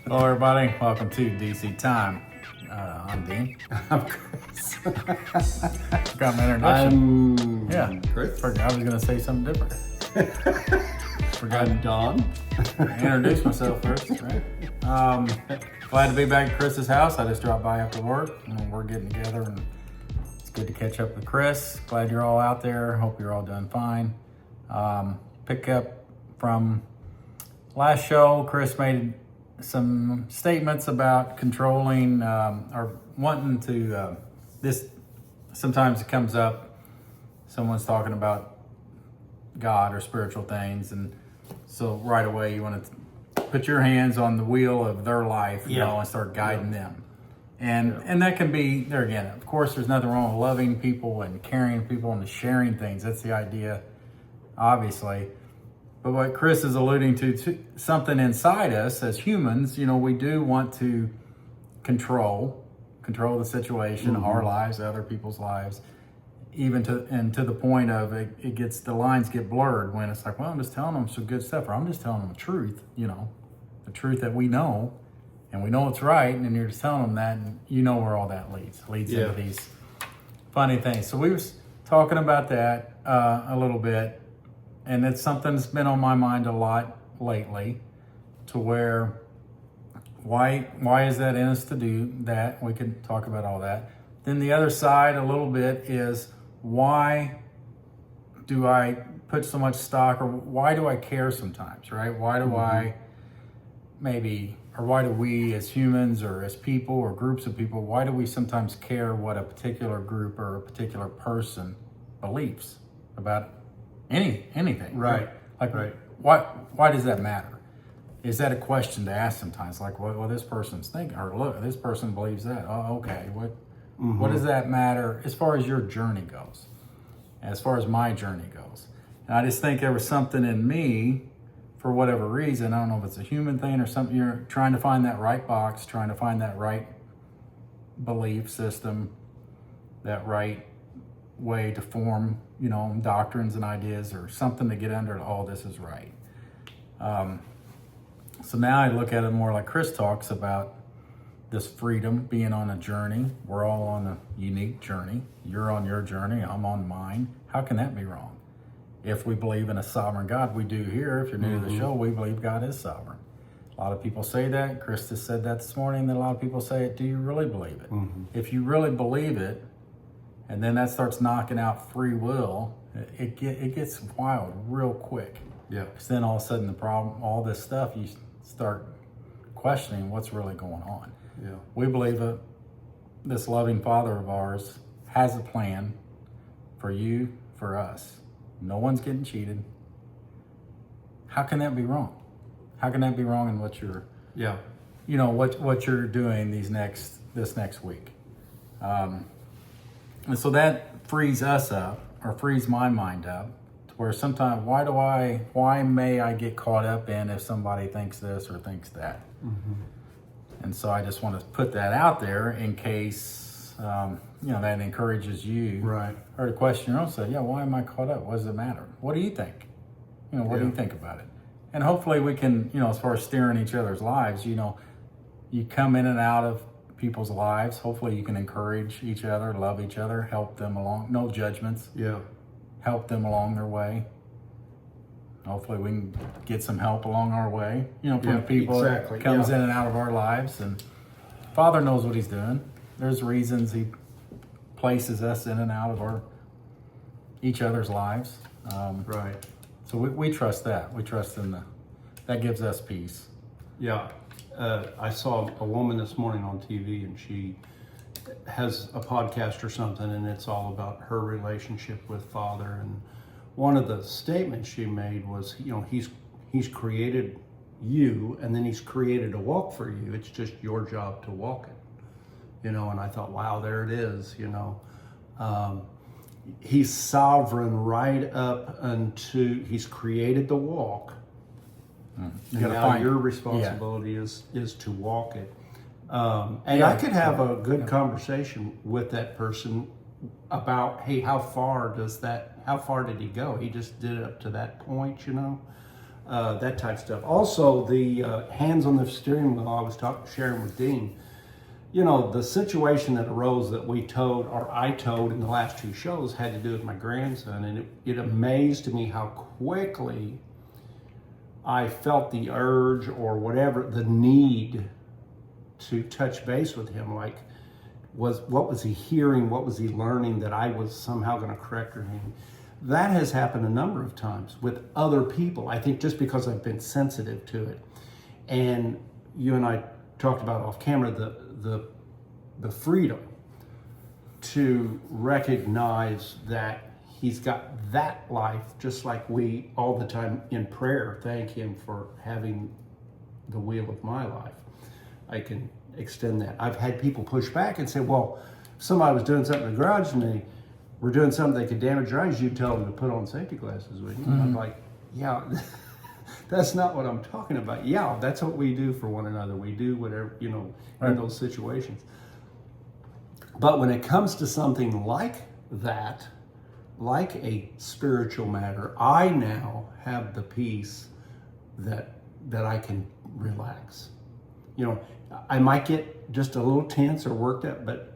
Hello, everybody. Welcome to DC Time. I'm Dean. I'm Chris. Got my introduction. I'm Chris. I was going to say something different. Forgot I'm Don. to introduce myself first. Right? Glad to be back at Chris's house. I just dropped by after work, and we're getting together, and it's good to catch up with Chris. Glad you're all out there. Hope you're all doing fine. Pick up from last show. Chris made some statements about controlling or wanting to this. Sometimes it comes up, someone's talking about God or spiritual things, and so right away you want to put your hands on the wheel of their life, and start guiding them. And that can be, there again, of course there's nothing wrong with loving people and caring people and sharing things. That's the idea, obviously. But what Chris is alluding to, something inside us as humans, we do want to control the situation, our lives, other people's lives, even to the point of the lines get blurred when it's like, well, I'm just telling them some good stuff, or I'm just telling them the truth, the truth that we know, and we know it's right, and you're just telling them that, and where all that leads into these funny things. So we was talking about that a little bit. And it's something that's been on my mind a lot lately, to where why is that in us to do that? We can talk about all that. Then the other side a little bit is, why do I put so much stock, or why do I care sometimes, right? Why do I why do we as humans or as people or groups of people, why do we sometimes care what a particular group or a particular person believes about anything? Right. Like, why does that matter? Is that a question to ask sometimes? Like, well, this person's thinking, or look, this person believes that. Oh, okay. What does that matter as far as your journey goes? As far as my journey goes. And I just think there was something in me, for whatever reason, I don't know if it's a human thing or something, you're trying to find that right box, trying to find that right belief system, that right way to form, doctrines and ideas, or something to get under all this is right. So now I look at it more like Chris talks about this freedom, being on a journey. We're all on a unique journey. You're on your journey, I'm on mine. How can that be wrong? If we believe in a sovereign God, we do here. If you're new to the show, we believe God is sovereign. A lot of people say that. Chris just said that this morning, that a lot of people say it. Do you really believe it? If you really believe it, and then that starts knocking out free will, it gets wild real quick. Yeah. Because then all of a sudden the problem, all this stuff, you start questioning what's really going on. Yeah. We believe that this loving Father of ours has a plan for you, for us. No one's getting cheated. How can that be wrong? How can that be wrong in what you're, what you're doing this next week? And so that frees us up, or frees my mind up, to where sometimes, why may I get caught up in if somebody thinks this or thinks that? And so I just want to put that out there in case, that encourages you. Right. Or to question your own self. Why am I caught up? What does it matter? What do you think? What do you think about it? And hopefully we can, as far as steering each other's lives, you come in and out of people's lives. Hopefully you can encourage each other, love each other, help them along. No judgments. Yeah. Help them along their way. Hopefully we can get some help along our way, from people that comes in and out of our lives. And Father knows what he's doing. There's reasons he places us in and out of each other's lives. Right. So we trust that. We trust in that gives us peace. Yeah. I saw a woman this morning on TV, and she has a podcast or something, and it's all about her relationship with Father. And one of the statements she made was, he's created you, and then he's created a walk for you. It's just your job to walk it, and I thought, wow, there it is, he's sovereign right up until he's created the walk. And now your responsibility is to walk it. And I could have a good conversation with that person about, hey, how far did he go? He just did it up to that point, that type of stuff. Also, the hands on the steering wheel I was sharing with Dean. You know, the situation that arose that we told, or I told in the last 2 shows, had to do with my grandson, and it amazed me how quickly I felt the urge or whatever, the need to touch base with him. Like, what was he hearing? What was he learning that I was somehow going to correct him? That has happened a number of times with other people. I think just because I've been sensitive to it. And you and I talked about off camera the freedom to recognize that he's got that life, just like we all the time in prayer thank him for having the wheel of my life. I can extend that. I've had people push back and say, well, if somebody was doing something in the garage and they were doing something that could damage your eyes, you'd tell them to put on safety glasses, wouldn't you? I'm like, yeah, that's not what I'm talking about. Yeah, that's what we do for one another. We do whatever, you know, in those situations. But when it comes to something like that, like a spiritual matter, I now have the peace that I can relax. You know, I might get just a little tense or worked up, but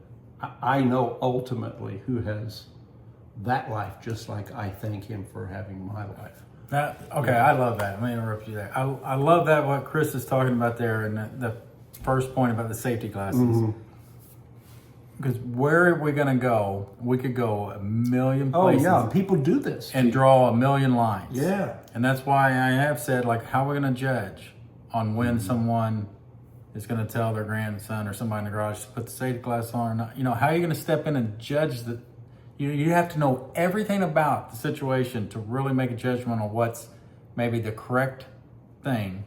I know ultimately who has that life, just like I thank him for having my life. Okay, I love that. Let me interrupt you there. I love that what Chris is talking about there, and the first point about the safety glasses. Because where are we going to go? We could go a million places. Oh yeah, people do this and draw a million lines. Yeah, and that's why I have said, like, how are we going to judge on when someone is going to tell their grandson or somebody in the garage to put the safety glass on or not? You know, how are you going to step in and judge that? You have to know everything about the situation to really make a judgment on what's maybe the correct thing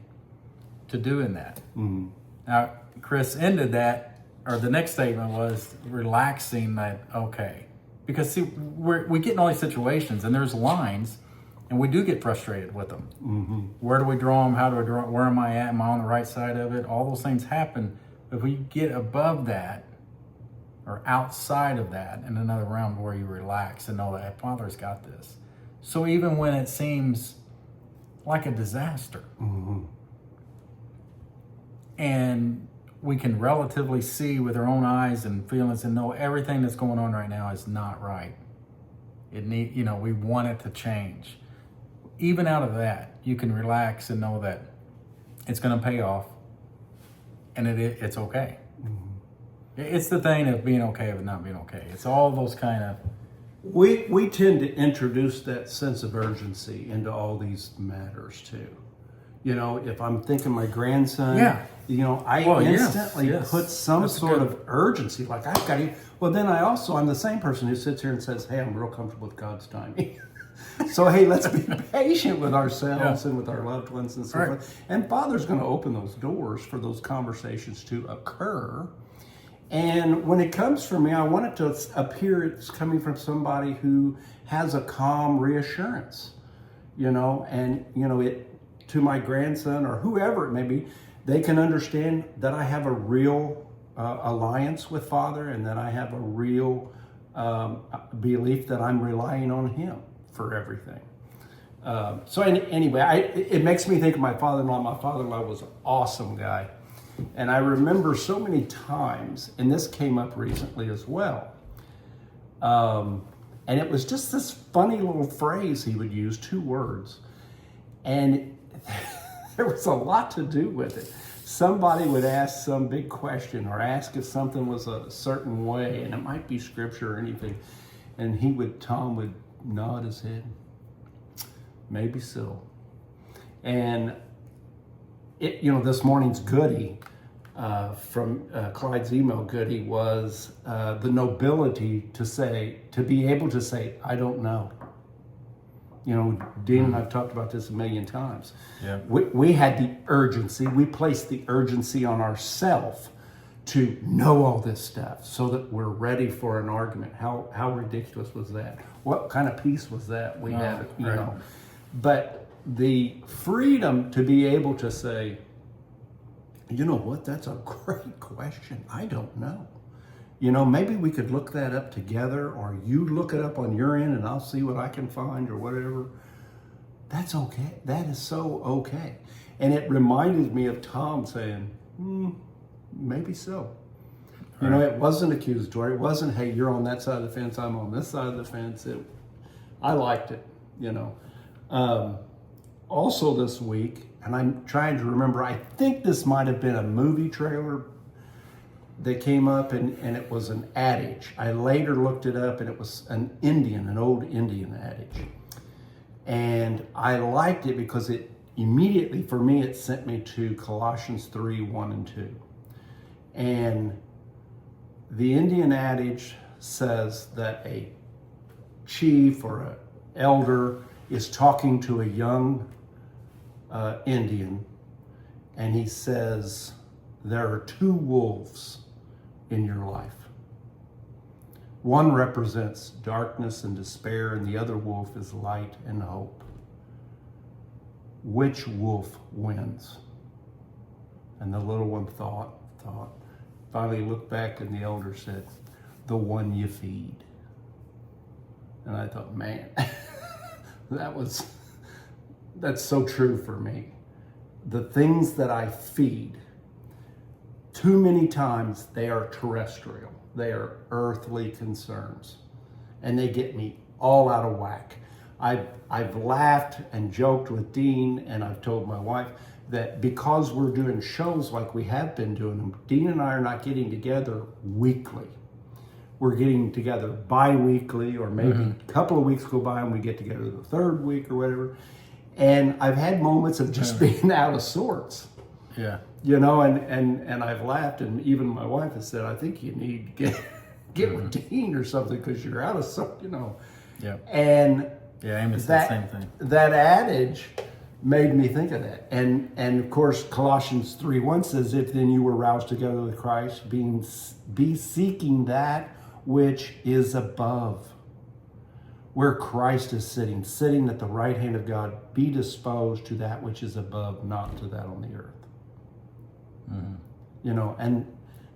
to do in that. Now, Chris ended that, or the next statement was relaxing that, okay. Because see, we get in all these situations and there's lines and we do get frustrated with them. Where do we draw them? How do I draw? Where am I at? Am I on the right side of it? All those things happen. If we get above that or outside of that in another realm where you relax and know that Father's got this. So even when it seems like a disaster and we can relatively see with our own eyes and feelings and know everything that's going on right now is not right. We want it to change. Even out of that, you can relax and know that it's going to pay off and it's okay. It's the thing of being okay with not being okay. It's all those kind of... We tend to introduce that sense of urgency into all these matters too. You know, if I'm thinking my grandson, I instantly put some sort of urgency, like I've got to. Well, then I'm the same person who sits here and says, hey, I'm real comfortable with God's timing. So, hey, let's be patient with ourselves and with our loved ones and so forth. And Father's going to open those doors for those conversations to occur. And when it comes from me, I want it to appear it's coming from somebody who has a calm reassurance, it to my grandson or whoever it may be, they can understand that I have a real alliance with Father and that I have a real belief that I'm relying on him for everything. It makes me think of my father-in-law. My father-in-law was an awesome guy. And I remember so many times, and this came up recently as well, and it was just this funny little phrase he would use, 2 words, and there was a lot to do with it. Somebody would ask some big question or ask if something was a certain way, and it might be scripture or anything, and Tom would nod his head, maybe so. And this morning's goodie from Clyde's email goodie was the nobility to be able to say, I don't know. Dean and I've talked about this a million times. Yeah. We had the urgency. We placed the urgency on ourselves to know all this stuff so that we're ready for an argument. How ridiculous was that? What kind of peace was that we had? But the freedom to be able to say, you know what, that's a great question. I don't know. Maybe we could look that up together, or you look it up on your end and I'll see what I can find or whatever. That's okay. That is so okay. And it reminded me of Tom saying, maybe so. You know, it wasn't accusatory. It wasn't, hey, you're on that side of the fence, I'm on this side of the fence. I liked it, you know. Also this week, and I'm trying to remember, I think this might have been a movie trailer that came up, and it was an adage. I later looked it up, and it was an old Indian adage. And I liked it because it immediately, for me, it sent me to Colossians 3, 1 and 2. And the Indian adage says that a chief or an elder is talking to a young Indian, and he says, there are two wolves in your life. One represents darkness and despair, and the other wolf is light and hope. Which wolf wins? And the little one thought, finally looked back, and the elder said, the one you feed. And I thought, man, that's so true for me. The things that I feed, too many times they are terrestrial. They are earthly concerns, and they get me all out of whack. I've laughed and joked with Dean, and I've told my wife that because we're doing shows like we have been doing them, Dean and I are not getting together weekly. We're getting together bi-weekly, or maybe a couple of weeks go by and we get together the third week or whatever. And I've had moments of just being out of sorts. Yeah. You know, and I've laughed, and even my wife has said, I think you need to get with Dean or something because you're out of sorts, you know. Yeah. And yeah, Amos said the same thing. That adage made me think of that. And of course, Colossians 3:1 says, if then you were roused together with Christ, be seeking that which is above, where Christ is sitting at the right hand of God, be disposed to that which is above, not to that on the earth. Mm-hmm. You know, and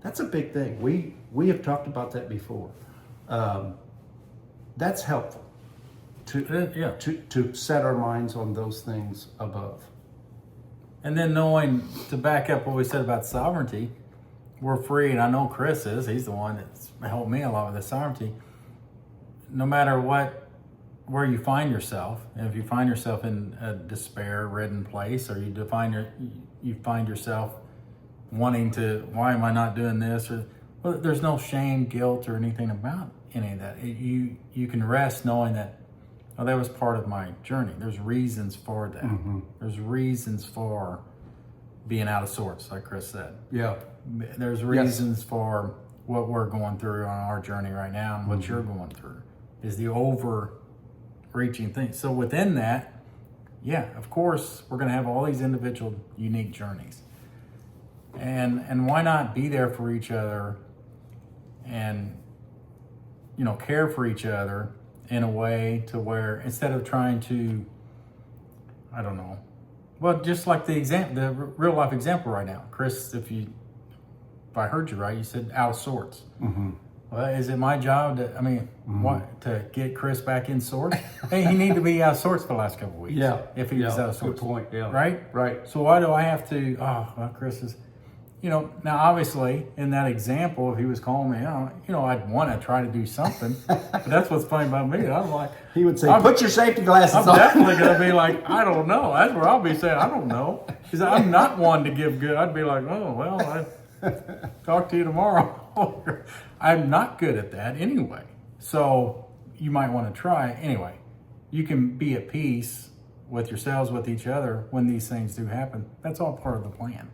that's a big thing. We have talked about that before. That's helpful to set our minds on those things above. And then knowing, to back up what we said about sovereignty, we're free, and I know Chris is. He's the one that's helped me a lot with the sovereignty. No matter where you find yourself, and if you find yourself in a despair-ridden place, or you find yourself wanting to, why am I not doing this? Or, well, there's no shame, guilt, or anything about any of that. You can rest knowing that, oh, that was part of my journey. There's reasons for that. Mm-hmm. There's reasons for being out of sorts, like Chris said. Yeah. There's reasons for what we're going through on our journey right now, and what you're going through is the overreaching thing. So within that, yeah, of course, we're going to have all these individual unique journeys. And why not be there for each other and, you know, care for each other in a way to where, instead of trying to, I don't know, well, just like the real life example right now, Chris, if I heard you right, you said out of sorts. Mm-hmm. Well, is it my job to get Chris back in sorts? Hey, he needed to be out of sorts for the last couple of weeks. Yeah. If he was out of sorts. Good point. Yeah. Right. So why do I have to? Oh, well, Chris is. You know, now obviously in that example, if he was calling me out, you know, I'd want to try to do something. But that's what's funny about me. I'm like, he would say, put your safety glasses on. I'm definitely going to be like, I don't know. That's where I'll be saying, I don't know. Because I'm not one to give good. I'd be like, oh, well, I talk to you tomorrow. I'm not good at that anyway. So you might want to try. Anyway, you can be at peace with yourselves, with each other when these things do happen. That's all part of the plan.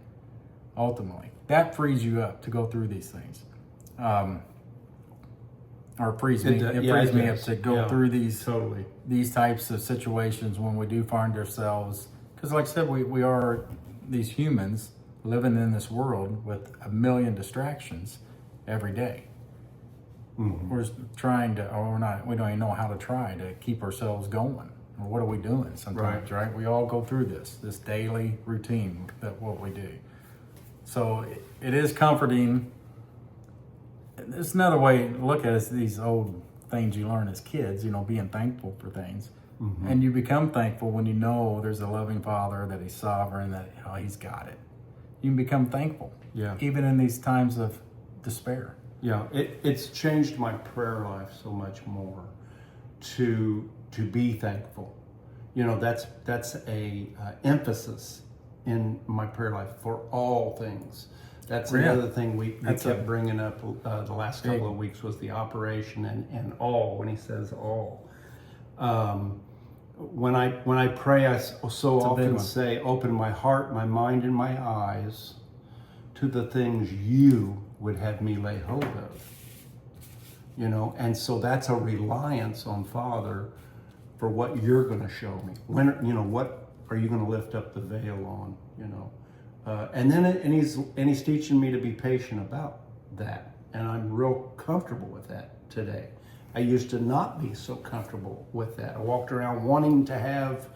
Ultimately, that frees you up to go through these things, or frees me up to go through these types of situations when we do find ourselves. Because, like I said, we are these humans living in this world with a million distractions every day. Mm-hmm. We're trying to, or we're not. We don't even know how to try to keep ourselves going. Or what are we doing sometimes? Right? We all go through this daily routine that what we do. So it is comforting. There's another way to look at it, is these old things you learn as kids, you know, being thankful for things. And you become thankful when you know there's a loving Father, that He's sovereign, that He's got it. You can become thankful. Yeah. Even in these times of despair. Yeah, it's changed my prayer life so much more to be thankful. You know, that's a emphasis in my prayer life for all things. That's another thing we kept bringing up the last couple of weeks was the operation and all, when he says all. When I pray, I so often say, open my heart, my mind, and my eyes to the things you would have me lay hold of. You know, and so that's a reliance on Father for what you're going to show me. When, you know, what are you going to lift up the veil on, you know? And he's teaching me to be patient about that. And I'm real comfortable with that today. I used to not be so comfortable with that. I walked around wanting to have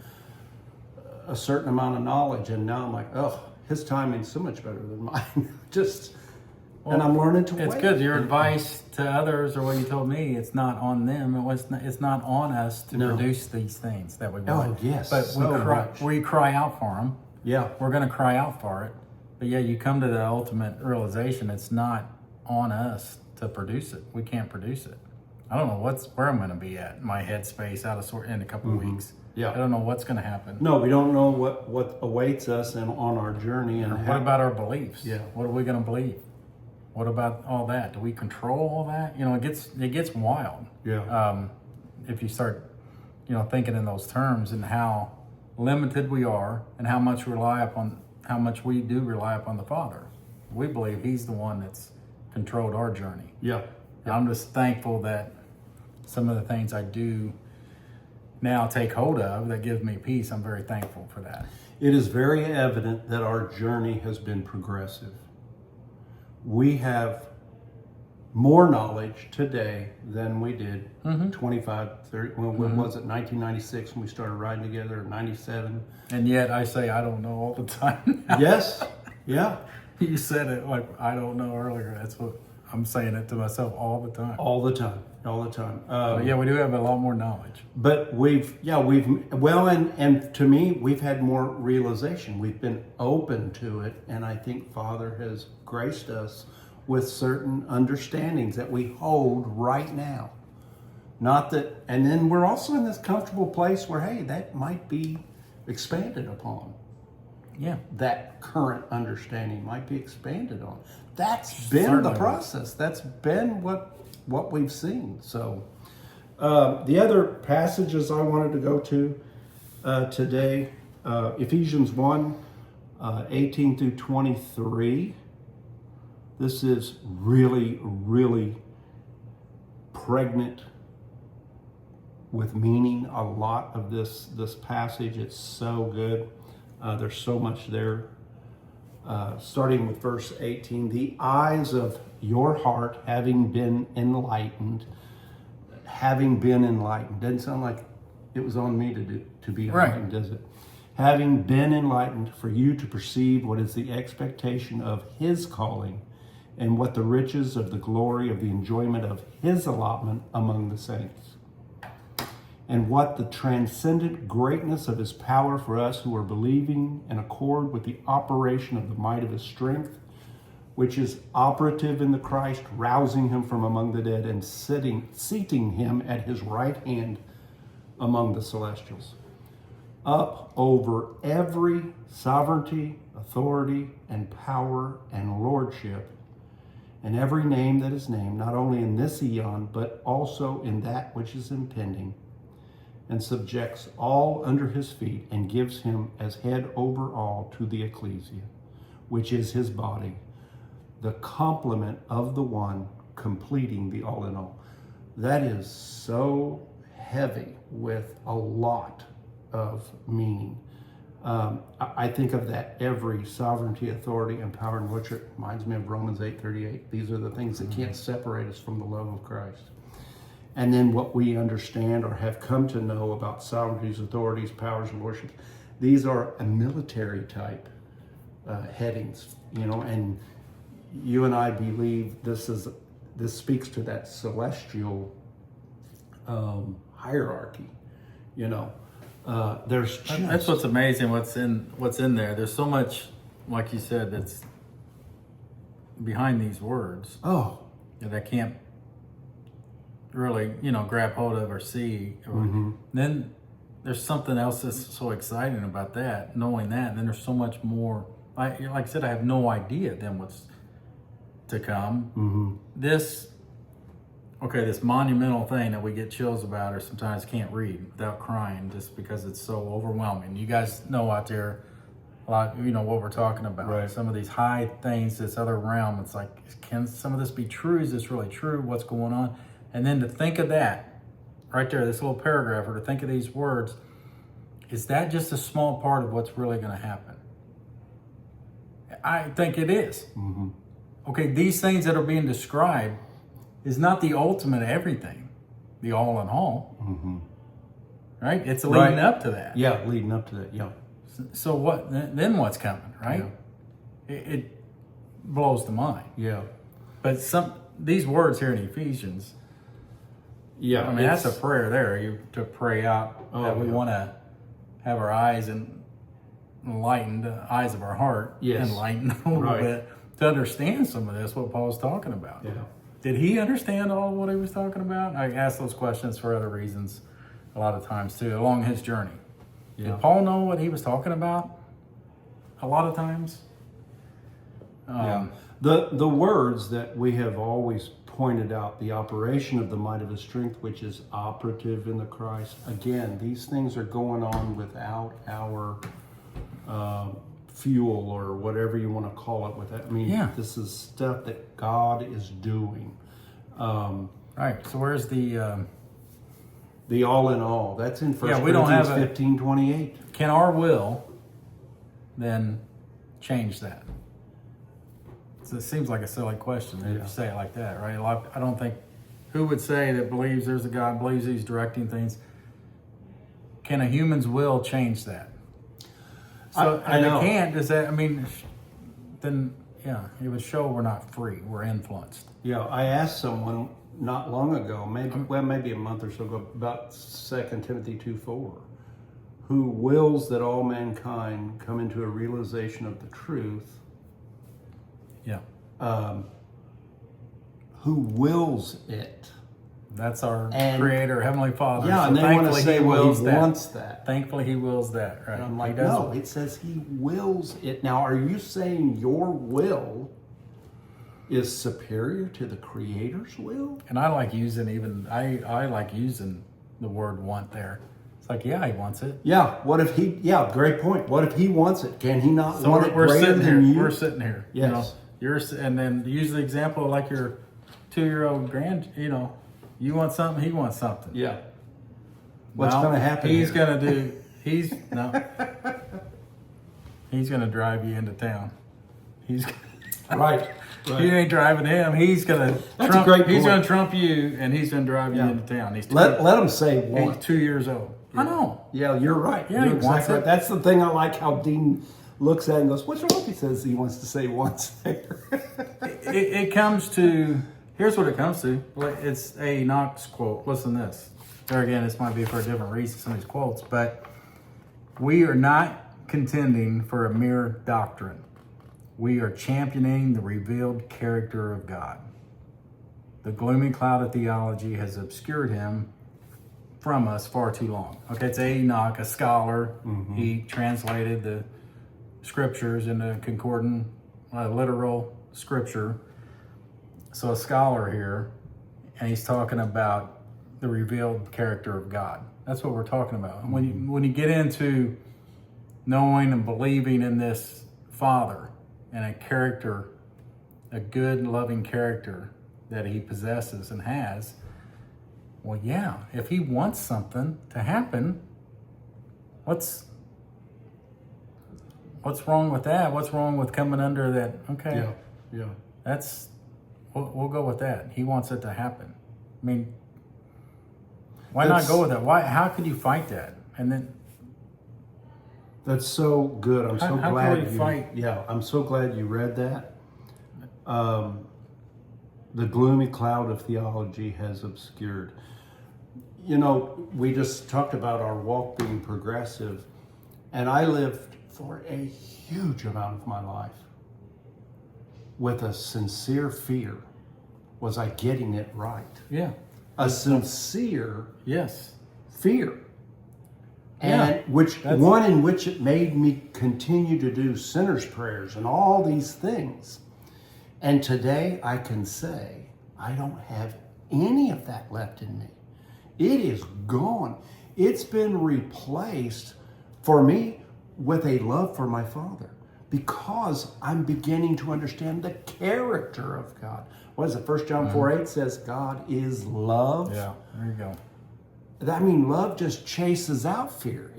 a certain amount of knowledge, and now I'm like, oh, his timing's so much better than mine. And I'm learning to wait. It's good. Your advice to others, or what you told me, it's not on them. It's not on us to produce these things that we want. Oh, yes. But So we cry out for them. Yeah. We're going to cry out for it. But yeah, you come to the ultimate realization it's not on us to produce it. We can't produce it. I don't know where I'm going to be at, my headspace out of sort in a couple of weeks. Yeah. I don't know what's going to happen. No, we don't know what awaits us and on our journey. And what about our beliefs? Yeah. What are we going to believe? What about all that? Do we control all that? You know, it gets wild. Yeah. If you start, you know, thinking in those terms and how limited we are and how much we do rely upon the Father. We believe He's the one that's controlled our journey. Yeah. And I'm just thankful that some of the things I do now take hold of that gives me peace. I'm very thankful for that. It is very evident that our journey has been progressive. We have more knowledge today than we did 25, 30, when was it, 1996 when we started riding together, 97? And yet I say I don't know all the time now. Yes, yeah. You said it like I don't know earlier. That's what I'm saying it to myself all the time. All the time. But yeah, we do have a lot more knowledge. But and to me, we've had more realization. We've been open to it, and I think Father has graced us with certain understandings that we hold right now. Not that, and then we're also in this comfortable place where, hey, that might be expanded upon. Yeah. That current understanding might be expanded on. That's been the process. That's been what we've seen. So the other passages I wanted to go to today, Ephesians 1, 18 through 23. This is really, really pregnant with meaning. A lot of this passage, it's so good. There's so much there. Starting with verse 18, the eyes of your heart having been enlightened. Doesn't sound like it was on me to be enlightened, does it? Having been enlightened, for you to perceive what is the expectation of His calling, and what the riches of the glory of the enjoyment of His allotment among the saints, and what the transcendent greatness of His power for us who are believing, in accord with the operation of the might of His strength, which is operative in the Christ, rousing Him from among the dead and seating Him at His right hand among the celestials, up over every sovereignty, authority, and power and lordship, and every name that is named, not only in this eon, but also in that which is impending, and subjects all under His feet, and gives Him as head over all to the ecclesia, which is His body, the complement of the one, completing the all in all. That is so heavy with a lot of meaning. I think of that every sovereignty, authority, and power and lordship reminds me of Romans 8:38. These are the things that can't separate us from the love of Christ. And then what we understand or have come to know about sovereignties, authorities, powers, and lordships, these are a military type headings, you know, and you and I believe this speaks to that celestial hierarchy. You know, there's just, That's what's amazing. What's in there. There's so much, like you said, that's behind these words oh, that I can't really, grab hold of or see. Or, Then there's something else that's so exciting about that, knowing that. And then there's so much more. Like I said, I have no idea then what's to come. This monumental thing that we get chills about or sometimes can't read without crying just because it's so overwhelming. You guys know out there a lot, what we're talking about. Right. Some of these high things, this other realm, it's like, can some of this be true? Is this really true? What's going on? And then to think of that right there, this little paragraph, or to think of these words, is that just a small part of what's really going to happen? I think it is. Okay, these things that are being described is not the ultimate everything, the all in all. Right? It's leading up to that. Yeah, leading up to that. Yeah. So what? Then what's coming? Right? It blows the mind. Yeah. But these words here in Ephesians, Yeah. I mean, that's a prayer there. You to pray out that we want to have our eyes enlightened, eyes of our heart enlightened a little bit to understand some of this, what Paul's talking about. Yeah. Did he understand all of what he was talking about? I ask those questions for other reasons a lot of times too, along his journey. Yeah. Did Paul know what he was talking about? A lot of times. The words that we have always pointed out, the operation of the might of his strength, which is operative in the Christ. Again, these things are going on without our fuel or whatever you want to call it. With that, I mean, this is stuff that God is doing. Right. So where's the all in all? That's in 1 we don't Corinthians have 15:28. Can our will then change that? So it seems like a silly question if you say it like that, right? I don't think who would say that believes there's a God, believes he's directing things. Can a human's will change that? So I know. It can't. Does that? I mean, then it would show we're not free. We're influenced. Yeah, I asked someone not long ago, maybe a month or so ago, about 2 Timothy 2:4, who wills that all mankind come into a realization of the truth. Yeah. Who wills it? That's our Creator, Heavenly Father. Yeah, so and they want to say, well, he that. wants that. Thankfully, he wills that. Right? And I'm like, no, it says he wills it. Now, are you saying your will is superior to the Creator's will? And I like using I like using the word want there. It's like, he wants it. Yeah, what if he, great point. What if he wants it? Can he not want it we're greater sitting than here. you? We're sitting here. Yes. And then use the example like your 2-year-old you want something, he wants something. Yeah. What's going to happen? He's going to drive you into town. Right. You ain't driving him. He's going to trump you, and he's going to drive you into town. Let him say one. He's 2 years old. I know. Yeah, you're right. Yeah, you're he wants exactly it. right. That's the thing I like how Dean looks at it and goes, what's wrong? He says he wants to say once there. It comes to, here's what it comes to. It's a Knox quote. Listen to this. There again, this might be for a different reason, some of these quotes, but we are not contending for a mere doctrine. We are championing the revealed character of God. The gloomy cloud of theology has obscured him from us far too long. Okay, it's Enoch, a scholar. He translated the scriptures into concordant, literal scripture. So a scholar here, and he's talking about the revealed character of God. That's what we're talking about. When you get into knowing and believing in this Father and a character, a good, loving character that he possesses and has, well, if he wants something to happen, what's wrong with that? What's wrong with coming under that? Okay, that's we'll go with that. He wants it to happen. I mean, why not go with that? Why? How could you fight that? And then that's so good. I'm so how glad can we fight? Yeah, I'm so glad you read that. The gloomy cloud of theology has obscured. You know, we just talked about our walk being progressive, and I lived for a huge amount of my life with a sincere fear. Was I getting it right? Yeah. A sincere Yes. fear. Yeah, And one in which it made me continue to do sinner's prayers and all these things. And today I can say I don't have any of that left in me. It is gone. It's been replaced for me with a love for my Father, because I'm beginning to understand the character of God. What is it? 1 John 4:8 says God is love. Yeah. There you go. I mean, love just chases out fear.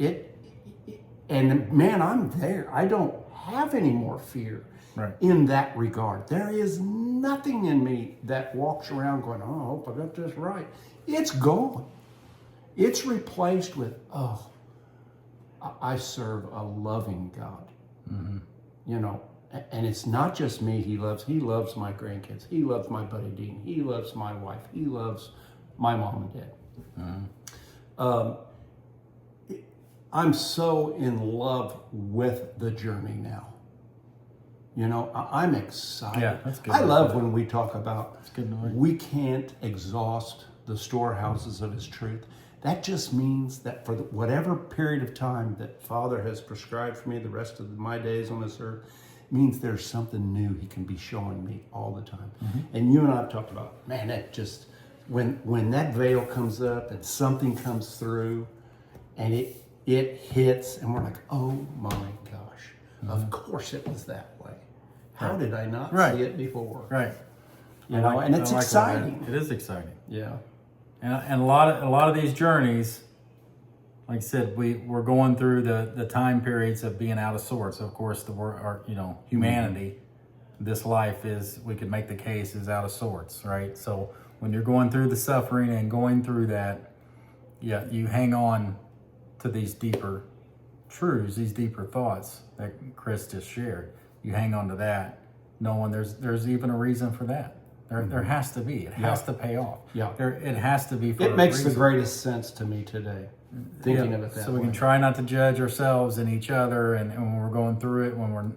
And man, I'm there. I don't have any more fear in that regard. There is nothing in me that walks around going, oh, I hope I got this right. It's gone. It's replaced with, oh, I serve a loving God. Mm-hmm. You know, and it's not just me he loves my grandkids. He loves my buddy Dean. He loves my wife. He loves my mom and dad. Mm-hmm. I'm so in love with the journey now. You know, I'm excited. Yeah, that's good. I love when we talk about good we can't exhaust the storehouses of his truth. That just means that for whatever period of time that Father has prescribed for me, the rest of my days on this earth, means there's something new he can be showing me all the time. Mm-hmm. And you and I have talked about, man, that just, when that veil comes up and something comes through and it hits and we're like, oh my gosh, of course it was that way. How did I not see it before? Right. You know, and it's exciting. It is exciting. Yeah. And a lot of these journeys, like I said, we're going through the time periods of being out of sorts. Of course, humanity, this life is, we could make the case, is out of sorts, right? So when you're going through the suffering and going through that, yeah, you hang on to these deeper truths, these deeper thoughts that Chris just shared. You hang on to that, knowing there's even a reason for that. There has to be. It has to pay off. Yeah. It has to be for It makes the greatest sense to me today, thinking of it that way. So we can try not to judge ourselves and each other, and when we're going through it, when we're,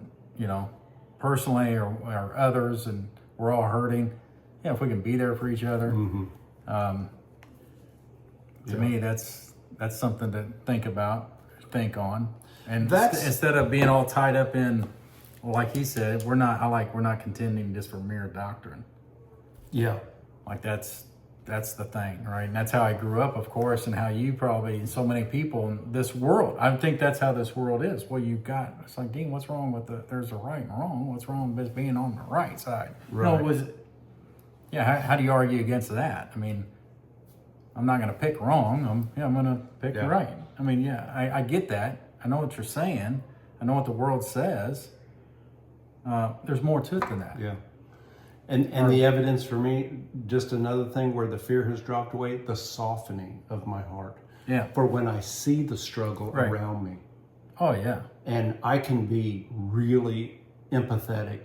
personally or others, and we're all hurting. Yeah, if we can be there for each other. Mm-hmm. To me, that's something to think on. And instead of being all tied up in, like he said, we're not contending just for mere doctrine. Yeah. Like that's the thing, right? And that's how I grew up, of course, and how you probably, so many people in this world, I think that's how this world is. Well, you've got, it's like, Dean, what's wrong with there's a right and wrong. What's wrong with being on the right side? Right. How do you argue against that? I mean, I'm not going to pick wrong. I'm going to pick right. I mean, I get that. I know what you're saying. I know what the world says. There's more to it than that. Yeah. And the evidence for me, just another thing where the fear has dropped away, the softening of my heart. Yeah. For when I see the struggle around me. Oh, yeah. And I can be really empathetic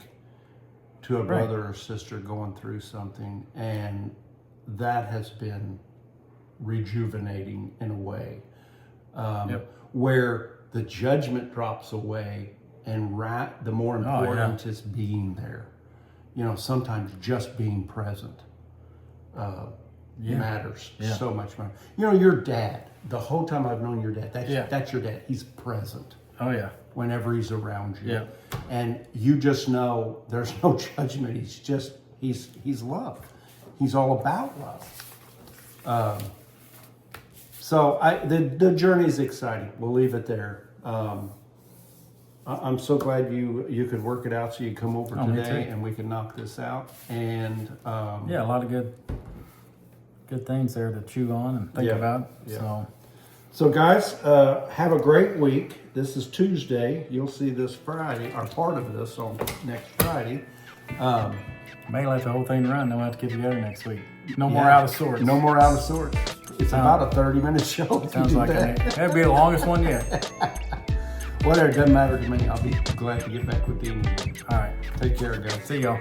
to a brother or sister going through something. And that has been rejuvenating in a way. Where the judgment drops away and the more important is being there. Sometimes just being present matters so much more. Your dad, the whole time I've known your dad, that's your dad. He's present. Oh, yeah. Whenever he's around you. Yeah. And you just know there's no judgment. He's love. He's all about love. So the journey is exciting. We'll leave it there. I'm so glad you could work it out so you come over today and we can knock this out. And a lot of good things there to chew on and think about. Yeah. So guys, have a great week. This is Tuesday. You'll see this Friday, or part of this on next Friday. May let the whole thing run. Then we'll have to get together next week. No more out of sorts. No more out of sorts. It's about a 30-minute show. Sounds like that'd be the longest one yet. Whatever, it doesn't matter to me. I'll be glad to get back with you. All right. Take care, guys. See y'all.